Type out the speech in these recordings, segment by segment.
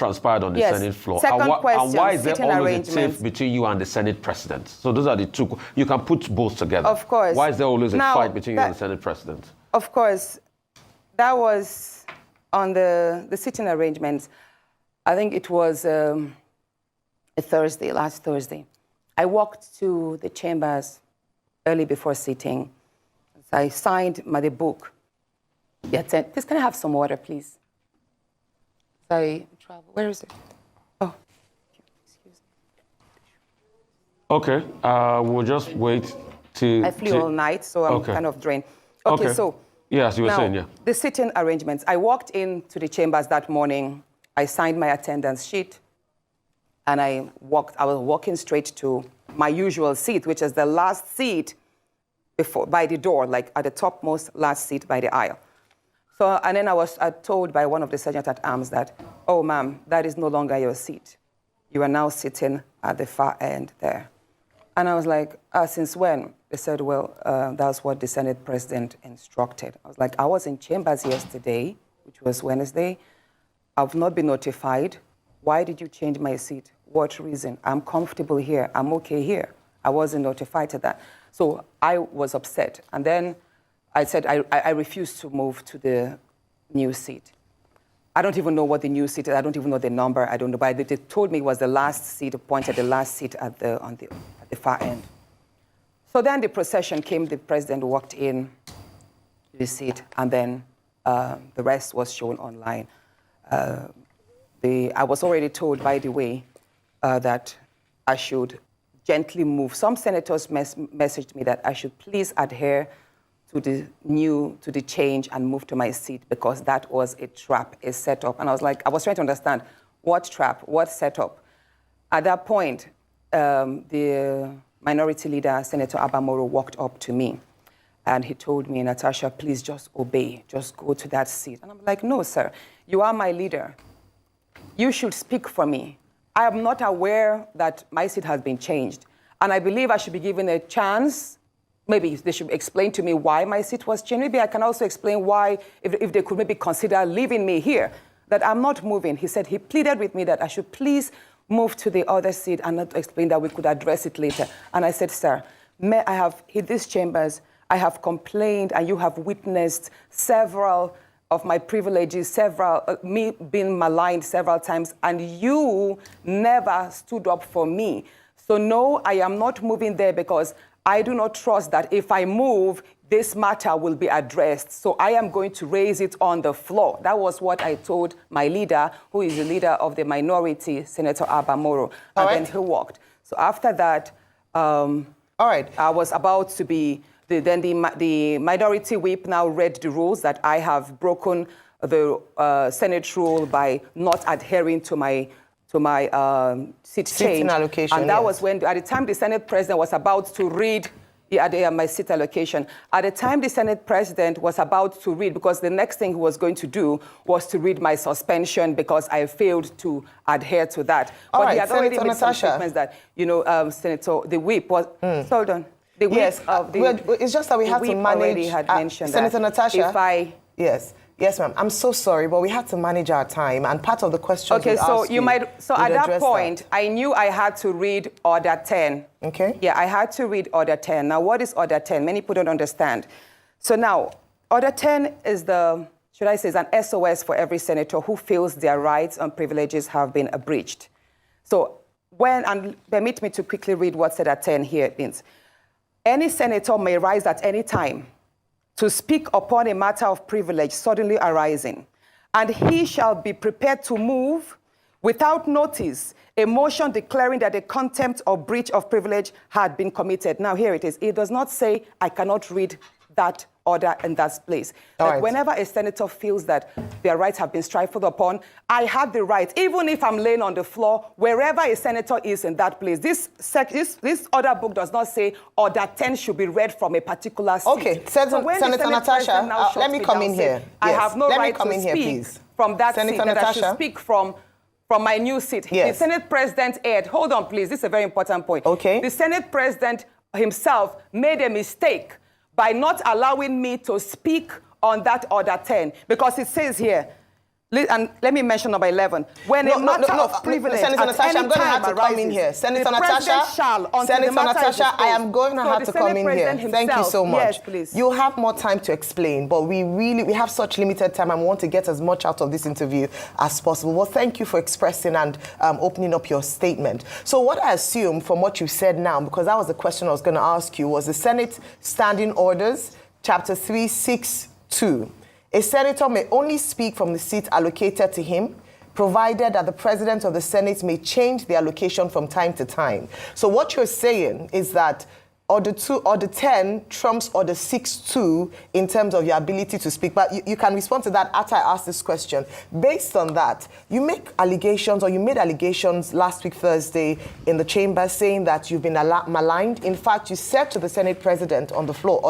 transpired on the Senate floor? Second question, and why is there sitting always a tiff between you and the Senate President? So those are the two. You can put both together. Of course. Why is there always a fight between you and the Senate President? Of course. That was on the sitting arrangements. I think it was a Thursday, last Thursday. I walked to the chambers early before sitting. So I signed the book. Please, can I have some water, please? Sorry, travel. Where is it? Oh, excuse me. Okay, we'll just wait to... I flew all night, so I'm kind of drained. Okay, so... Yes, you were saying, yeah. The sitting arrangements. I walked into the chambers that morning. I signed my attendance sheet, and I was walking straight to my usual seat, which is the last seat by the door, like at the topmost last seat by the aisle. So, and then I was told by one of the sergeant at arms that, oh, ma'am, that is no longer your seat. You are now sitting at the far end there. And I was like, since when? They said, well, that's what the Senate President instructed. I was like, I was in chambers yesterday, which was Wednesday. I've not been notified. Why did you change my seat? What reason? I'm comfortable here. I'm okay here. I wasn't notified to that. So I was upset. And then I said I refused to move to the new seat. I don't even know what the new seat is. I don't even know the number. I don't know. But they told me it was the last seat, appointed the last seat at the far end. So then the procession came. The president walked in to the seat, and then the rest was shown online. I was already told, by the way, that I should gently move. Some senators messaged me that I should please adhere to the change and move to my seat because that was a trap, a setup. And I was trying to understand what trap, what setup. At that point, the minority leader, Senator Abamoro, walked up to me and he told me, Natasha, please just obey, just go to that seat. And I'm like, no, sir, you are my leader. You should speak for me. I am not aware that my seat has been changed. And I believe I should be given a chance. Maybe they should explain to me why my seat was changed. Maybe I can also explain why, if they could maybe consider leaving me here, that I'm not moving. He said, he pleaded with me that I should please move to the other seat and not explain that we could address it later. And I said, sir, I have hit these chambers, I have complained, and you have witnessed several of my privileges, me being maligned several times, and you never stood up for me. So no, I am not moving there because I do not trust that if I move, this matter will be addressed. So I am going to raise it on the floor. That was what I told my leader, who is the leader of the minority, Senator Abamoro. And then he walked. So after that, I was about to be, then the minority whip now read the rules that I have broken the Senate rule by not adhering to my seat change. Allocation, and that was when, at the time the Senate President was about to read my seat allocation. At the time the Senate President was about to read, because the next thing he was going to do was to read my suspension because I failed to adhere to that. But he had already made some statements that, Senator, the whip was, hold on. The whip of the, it's just that we have to manage. Had mentioned Senator that Natasha. Yes, ma'am. I'm so sorry, but we had to manage our time, and part of the question. Okay, so you might. So at that point, I knew I had to read Order 10. Okay. Yeah, I had to read Order 10. Now, what is Order 10? Many people don't understand. So now, Order 10 is is an SOS for every senator who feels their rights and privileges have been breached. So and permit me to quickly read what Order 10 here means. Any senator may rise at any time to speak upon a matter of privilege suddenly arising, and he shall be prepared to move without notice a motion declaring that a contempt or breach of privilege had been committed. Now here it is. It does not say I cannot read that order in that place. Whenever a senator feels that their rights have been trifled upon, I have the right, even if I'm laying on the floor, wherever a senator is in that place. This order book does not say Order 10 should be read from a particular seat. Okay, Senator Natasha, let me come in here. I have no right to speak from that seat, that I should speak from my new seat. Yes. The Senate President aired. Hold on, please. This is a very important point. Okay. The Senate President himself made a mistake by not allowing me to speak on that Order 10, because it says here, And let me mention number 11. When a matter of privilege Senator at Natasha, any I'm going to time have to come in arises, here. Senator the president shall, Natasha, until the Senator matter is Natasha, I disposed. am going to So have the to Senate come in here. President Thank you himself- so much. Yes, please. You'll have more time to explain, but we have such limited time and we want to get as much out of this interview as possible. Well, thank you for expressing and opening up your statement. So what I assume from what you said now, because that was the question I was going to ask you, was the Senate Standing Orders, Chapter 362. A senator may only speak from the seat allocated to him, provided that the President of the Senate may change the allocation from time to time. So what you're saying is that Order 10 trumps Order 6.2 in terms of your ability to speak. But you can respond to that after I ask this question. Based on that, you make allegations, or you made allegations last week, Thursday, in the chamber saying that you've been maligned. In fact, you said to the Senate President on the floor,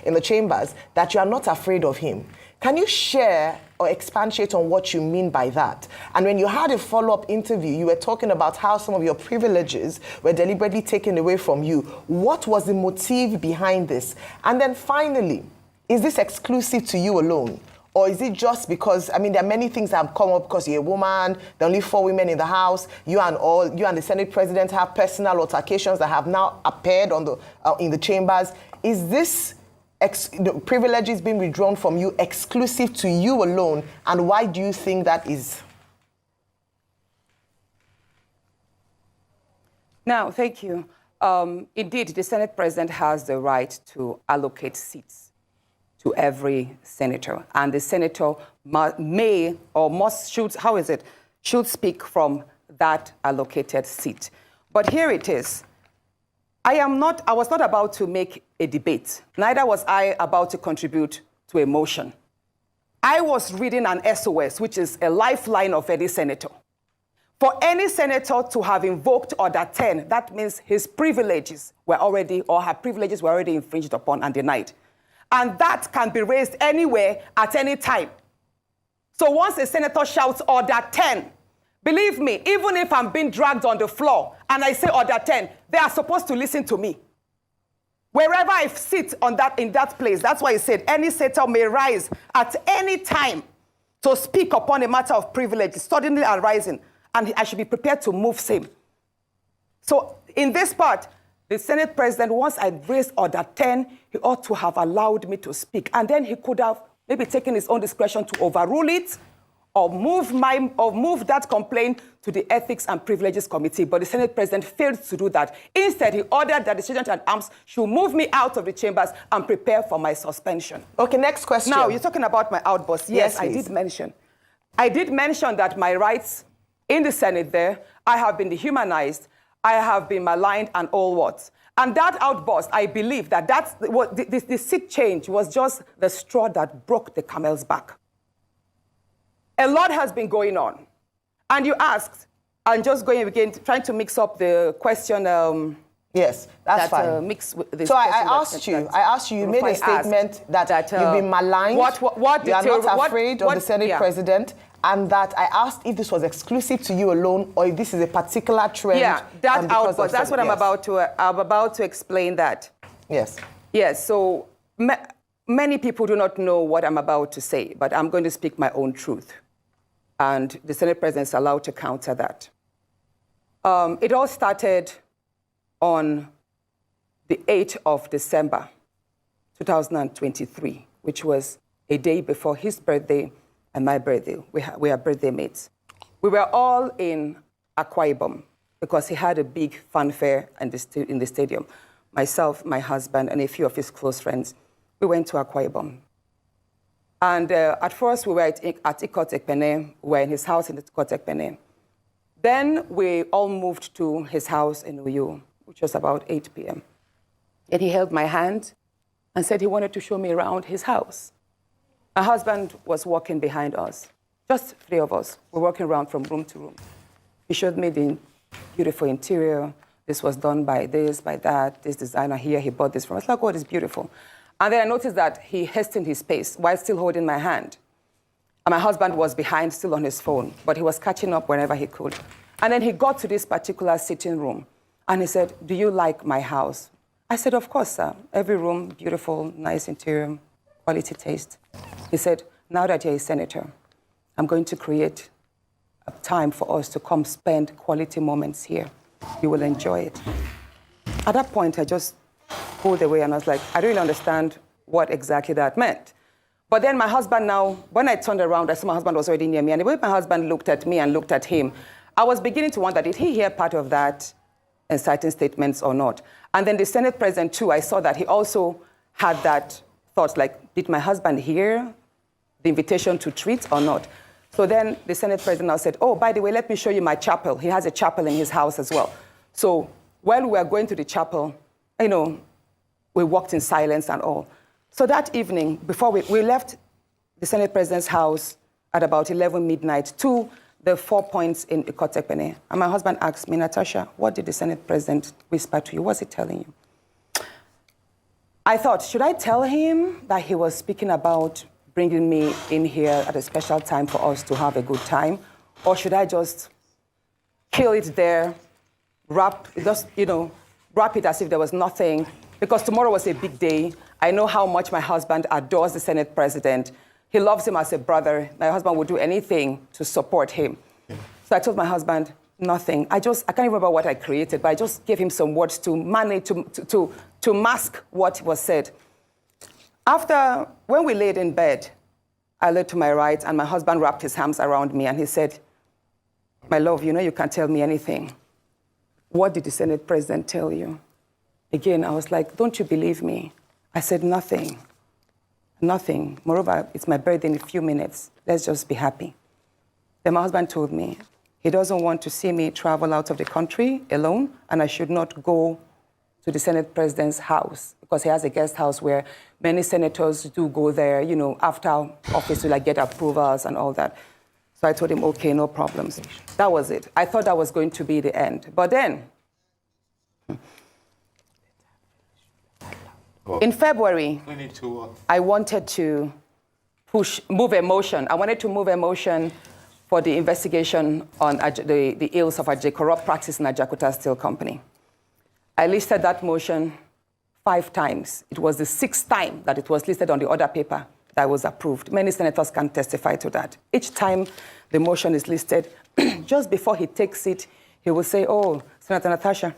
in the chambers, that you are not afraid of him. Can you share or expatiate on what you mean by that? And when you had a follow-up interview, you were talking about how some of your privileges were deliberately taken away from you. What was the motive behind this? And then finally, is this exclusive to you alone? Or is it just because, I mean, there are many things that have come up because you're a woman, there are only 4 women in the House, you and the Senate President have personal altercations that have now appeared in the chambers. Is this the privileges being withdrawn from you exclusive to you alone, and why do you think that is? Now, thank you. Indeed, the Senate President has the right to allocate seats to every senator, and the senator should speak from that allocated seat. But here it is. I was not about to make a debate. Neither was I about to contribute to a motion. I was reading an SOS, which is a lifeline of any senator. For any senator to have invoked Order 10, that means his privileges were already, or her privileges were already infringed upon and denied. And that can be raised anywhere at any time. So once a senator shouts Order 10, believe me, even if I'm being dragged on the floor and I say Order 10, they are supposed to listen to me. Wherever I sit in that place, that's why he said any senator may rise at any time to speak upon a matter of privilege, suddenly arising, and I should be prepared to move same. So in this part, the Senate President, once I raised Order 10, he ought to have allowed me to speak. And then he could have maybe taken his own discretion to overrule it, or move that complaint to the Ethics and Privileges Committee, but the Senate President failed to do that. Instead, he ordered that the Sergeant at Arms should move me out of the chambers and prepare for my suspension. Okay, next question. Now, you're talking about my outburst. Yes, I did mention. I did mention that my rights in the Senate there, I have been dehumanized, I have been maligned and all what. And that outburst, I believe that the seat change was just the straw that broke the camel's back. A lot has been going on. And you asked, and just going again, trying to mix up the question. Yes, that's fine. Mix with this so I asked you, you made a statement that you've been maligned, you are not afraid of the Senate President, and that I asked if this was exclusive to you alone or if this is a particular trend. Yeah, that outburst, that's what I'm about to explain that. Yes. Yes, so many people do not know what I'm about to say, but I'm going to speak my own truth. And the Senate President is allowed to counter that. It all started on the 8th of December, 2023, which was a day before his birthday and my birthday. We are birthday mates. We were all in Akpabio because he had a big fanfare in the stadium. Myself, my husband, and a few of his close friends, we went to Akpabio. And at first, we were at Ikot-Ekpene. We were in his house in Ikot-Ekpene. Then we all moved to his house in Uyo, which was about 8 p.m. And he held my hand and said he wanted to show me around his house. My husband was walking behind us. Just 3 of us were walking around from room to room. He showed me the beautiful interior. This was done by this, by that, this designer here, he bought this from us. Like, oh, it's beautiful. And then I noticed that he hastened his pace while still holding my hand. And my husband was behind, still on his phone, but he was catching up whenever he could. And then he got to this particular sitting room, and he said, "Do you like my house?" I said, "Of course, sir. Every room, beautiful, nice interior, quality taste." He said, "Now that you're a senator, I'm going to create a time for us to come spend quality moments here. You will enjoy it. At that point, I just pulled away and I was like, I don't really understand what exactly that meant. But then my husband now, when I turned around, I saw my husband was already near me. And the way my husband looked at me and looked at him, I was beginning to wonder, did he hear part of that inciting statements or not? And then the Senate president, too, I saw that he also had that thought, like, did my husband hear the invitation to treat or not? So then the Senate president now said, oh, by the way, let me show you my chapel. He has a chapel in his house as well. So while we were going to the chapel, you know, we walked in silence and all. So that evening, before we left the Senate president's house at about 11 midnight to the 4 Points in Ikotekpene. And my husband asked me, Natasha, what did the Senate president whisper to you? What's he telling you? I thought, should I tell him that he was speaking about bringing me in here at a special time for us to have a good time? Or should I just kill it there, wrap it as if there was nothing? Because tomorrow was a big day. I know how much my husband adores the Senate president. He loves him as a brother. My husband would do anything to support him. Yeah. So I told my husband, nothing. I can't remember what I created, but I just gave him some words to manage, to mask what was said. After, when we laid in bed, I lay to my right, and my husband wrapped his arms around me, and he said, my love, you know you can't tell me anything. What did the Senate president tell you? Again, I was like, don't you believe me? I said, nothing. Nothing. Moreover, it's my birthday in a few minutes. Let's just be happy. Then my husband told me he doesn't want to see me travel out of the country alone, and I should not go to the Senate president's house because he has a guest house where many senators do go there, you know, after office to like get approvals and all that. So I told him, okay, no problems. That was it. I thought that was going to be the end. But then, in February, I wanted to move a motion. I wanted to move a motion for the investigation on the ills of corrupt practice in Ajakuta Steel Company. I listed that motion 5 times. It was the 6th time that it was listed on the order paper that was approved. Many senators can testify to that. Each time the motion is listed, just before he takes it, he will say, oh, Senator Natasha,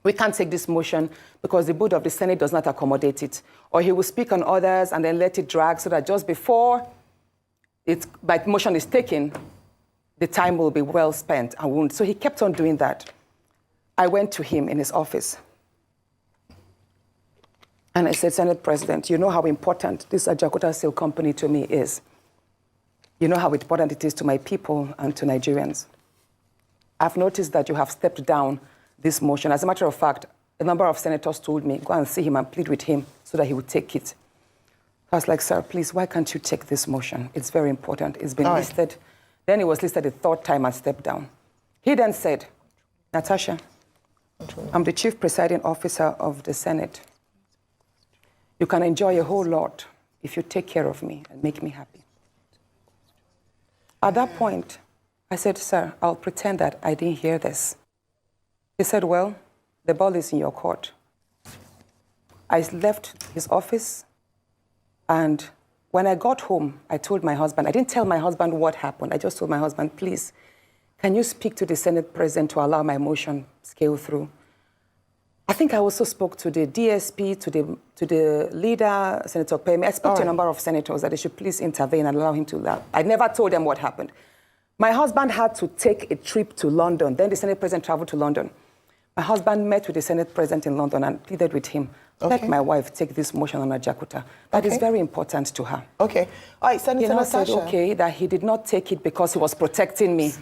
we can't take this motion because the board of the Senate does not accommodate it. Or he will speak on others and then let it drag so that just before my motion is taken, the time will be well spent. So he kept on doing that. I went to him in his office. And I said, Senate President, you know how important this Ajakuta Steel Company to me is. You know how important it is to my people and to Nigerians. I've noticed that you have stepped down this motion. As a matter of fact, a number of senators told me, go and see him and plead with him so that he would take it. I was like, sir, please, why can't you take this motion? It's very important. It's been listed. Then it was listed the 3rd time and stepped down. He then said, Natasha, I'm the chief presiding officer of the Senate. You can enjoy a whole lot if you take care of me and make me happy. At that point, I said, sir, I'll pretend that I didn't hear this. He said, well, the ball is in your court. I left his office, and when I got home, I told my husband, I didn't tell my husband what happened. I just told my husband, please, can you speak to the Senate president to allow my motion scale through? I think I also spoke to the DSP, to the leader, Senator Pemi. I spoke to a number of senators that they should please intervene and allow him to laugh. I never told them what happened. My husband had to take a trip to London. Then the Senate president traveled to London. My husband met with the Senate president in London and pleaded with him, let my wife take this motion on Ajakuta. That is very important to her. Okay. All right, Senator Natasha. He said, okay, that he did not take it because he was protecting me.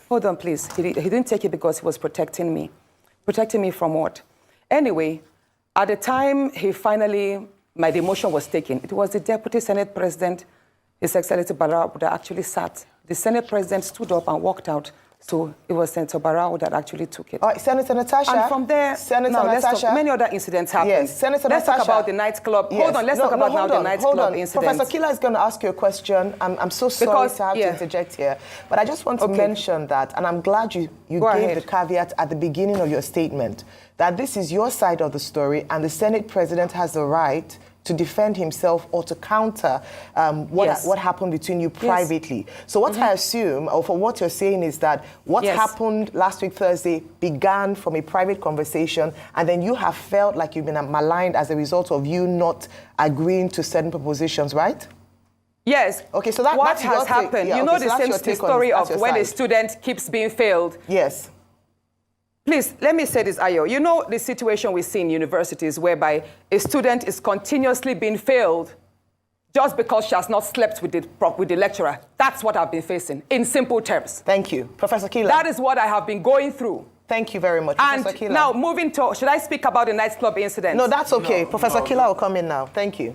Hold on, please. He didn't take it because he was protecting me. Protecting me from what? Anyway, at the time my demotion was taken, it was the Deputy Senate President, His Excellency Barao, that actually sat. The Senate President stood up and walked out. So it was Senator Barao that actually took it. All right, Senator Natasha. And from there, many other incidents happened. Yes, Senator Let's Natasha. talk about the nightclub. Yes. Hold on, let's talk about now the nightclub incident. Professor Kila is going to ask you a question. I'm so sorry to have to interject here. But I just want to mention that, and I'm glad you gave the caveat at the beginning of your statement, that this is your side of the story, and the Senate President has the right to defend himself or to counter what happened between you privately. So what I assume, or for what you're saying, is that what happened last week Thursday began from a private conversation, and then you have felt like you've been maligned as a result of you not agreeing to certain propositions, right? Yes. Okay, so what has happened? You know the story of when a student keeps being failed. Yes. Please, let me say this, Ayo. You know the situation we see in universities whereby a student is continuously being failed just because she has not slept with the lecturer. That's what I've been facing, in simple terms. Thank you. Professor Kila. That is what I have been going through. Thank you very much, And Professor Kila. now, moving to, should I speak about the nightclub incident? No, that's okay. Professor Kila will come in now. Thank you.